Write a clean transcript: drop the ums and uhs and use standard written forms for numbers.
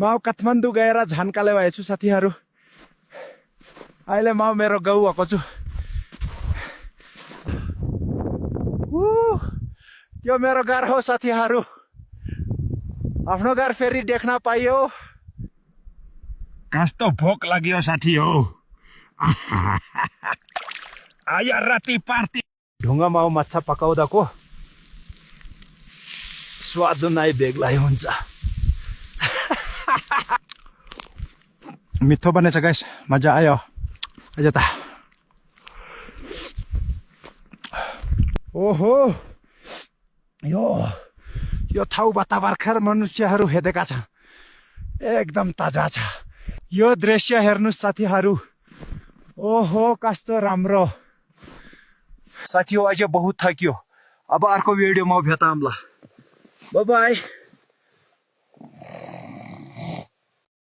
म काठमाडौँ गएर झानकाले भएछु साथीहरू। अहिले म मेरो गाउँ आएको छु। त्यो मेरो घर हो साथीहरू। आफ्नो घर फेरि देख्न पाइयो। कस्तो भोक लाग्यो साथी हो। आज राति पार्टी। ढुङ्गामा माछा पकाउँदाको स्वाद नै बेग्लै हुन्छ। मिठो बनेछ गाइस, मजा आयो आज त। ओहो, यो ठाउँबाट भर्खर मनुष्यहरू हेरेका छन्। एकदम ताजा छ यो दृश्य। हेर्नुस् साथीहरू। ओहो कस्तो राम्रो। साथीहरू आज बहुत थक्यो। अब अर्को भिडियोमा भेटौँला। Bye bye.